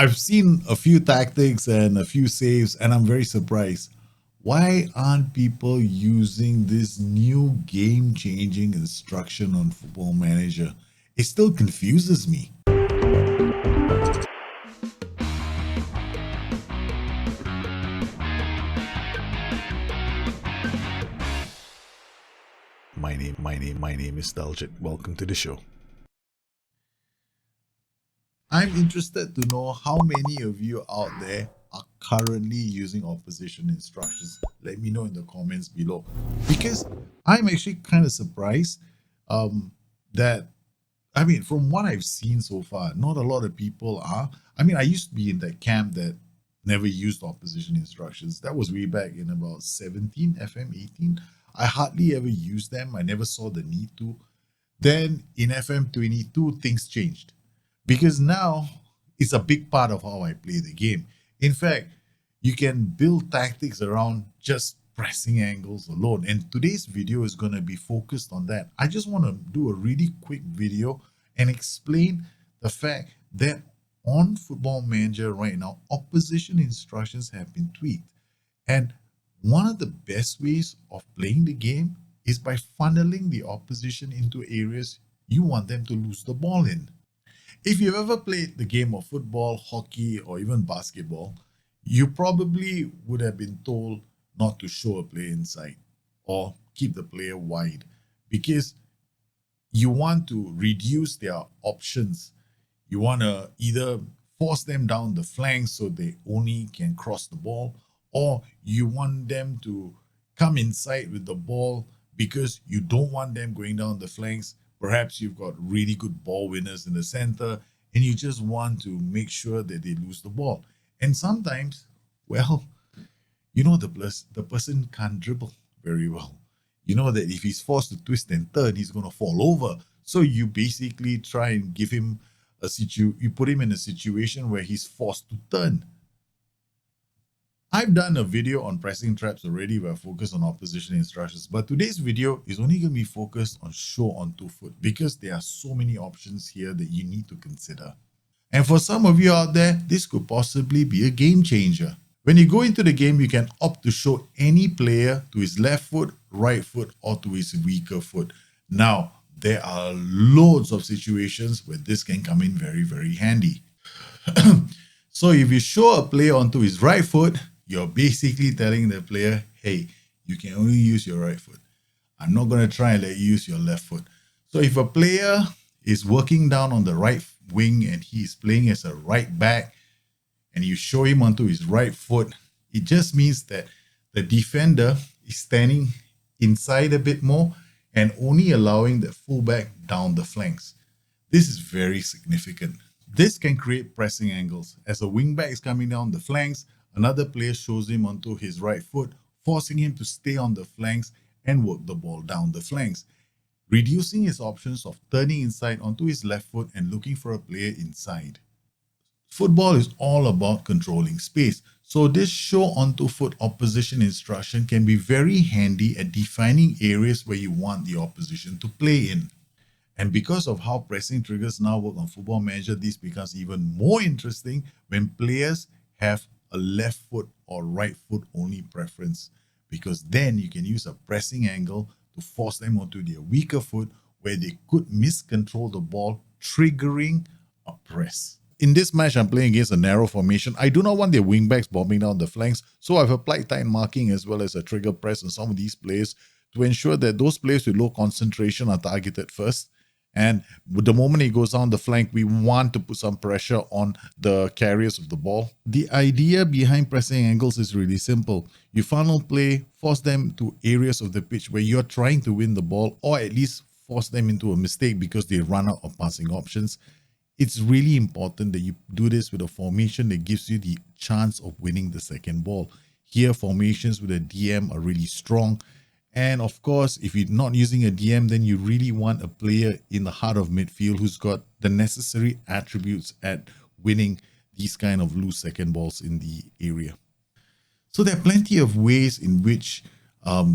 I've seen a few tactics and a few saves, and I'm very surprised. Why aren't people using this new game changing instruction on Football Manager? It still confuses me. My name is Daljit. Welcome to the show. I'm interested to know how many of you out there are currently using opposition instructions. Let me know in the comments below, because I'm actually kind of surprised that, I mean, from what I've seen so far, not a lot of people are. I mean, I used to be in that camp that never used opposition instructions. That was way back in about 17, FM 18. I hardly ever used them. I never saw the need to. Then in FM 22, things changed because now it's a big part of how I play the game. In fact, you can build tactics around just pressing angles alone. And today's video is going to be focused on that. I just want to do a really quick video and explain the fact that on Football Manager right now, opposition instructions have been tweaked. And one of the best ways of playing the game is by funneling the opposition into areas you want them to lose the ball in. If you've ever played the game of football, hockey, or even basketball, you probably would have been told not to show a player inside or keep the player wide because you want to reduce their options. You want to either force them down the flanks so they only can cross the ball, or you want them to come inside with the ball because you don't want them going down the flanks. Perhaps you've got really good ball winners in the center and you just want to make sure that they lose the ball. And sometimes, well, you know, the person can't dribble very well. You know that if he's forced to twist and turn, he's going to fall over. So you basically try and give him you put him in a situation where he's forced to turn. I've done a video on pressing traps already where I focus on opposition instructions, but today's video is only going to be focused on show on 2 foot because there are so many options here that you need to consider. And for some of you out there, this could possibly be a game changer. When you go into the game, you can opt to show any player to his left foot, right foot, or to his weaker foot. Now, there are loads of situations where this can come in very, very handy. So if you show a player onto his right foot, you're basically telling the player, hey, you can only use your right foot. I'm not going to try and let you use your left foot. So if a player is working down on the right wing and he's playing as a right back and you show him onto his right foot, it just means that the defender is standing inside a bit more and only allowing the fullback down the flanks. This is very significant. This can create pressing angles. As a wingback is coming down the flanks, another player shows him onto his right foot, forcing him to stay on the flanks and work the ball down the flanks, reducing his options of turning inside onto his left foot and looking for a player inside. Football is all about controlling space, so this show onto foot opposition instruction can be very handy at defining areas where you want the opposition to play in. And because of how pressing triggers now work on Football Manager, this becomes even more interesting when players have a left foot or right foot only preference, because then you can use a pressing angle to force them onto their weaker foot where they could miscontrol the ball, triggering a press. In this match, I'm playing against a narrow formation. I do not want their wingbacks bombing down the flanks, so I've applied tight marking as well as a trigger press on some of these players to ensure that those players with low concentration are targeted first. And the moment he goes down the flank, we want to put some pressure on the carriers of the ball. The idea behind pressing angles is really simple. You funnel play, force them to areas of the pitch where you're trying to win the ball, or at least force them into a mistake because they run out of passing options. It's really important that you do this with a formation that gives you the chance of winning the second ball. Here, formations with a DM are really strong. And of course, if you're not using a DM, then you really want a player in the heart of midfield who's got the necessary attributes at winning these kind of loose second balls in the area. So there are plenty of ways in which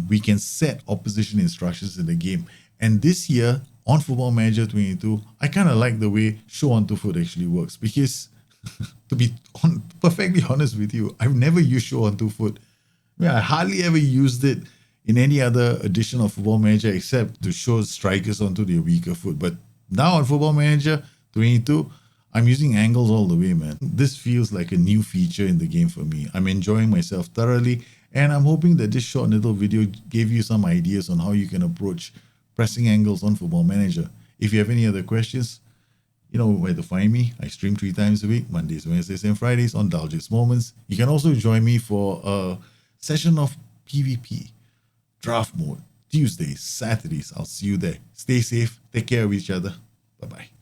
we can set opposition instructions in the game. And this year on Football Manager 22, I kind of like the way show on 2 foot actually works because To be perfectly honest with you, I've never used show on 2 foot. I hardly ever used it in any other edition of Football Manager except to show strikers onto their weaker foot. But now on Football Manager 22, I'm using angles all the way, man. This feels like a new feature in the game for me. I'm enjoying myself thoroughly, and I'm hoping that this short little video gave you some ideas on how you can approach pressing angles on Football Manager. If you have any other questions, you know where to find me. I stream 3 times a week, Mondays, Wednesdays, and Fridays on Daljit's Moments. You can also join me for a session of PvP, draft mode, Tuesdays, Saturdays. I'll see you there. Stay safe, take care of each other. Bye-bye.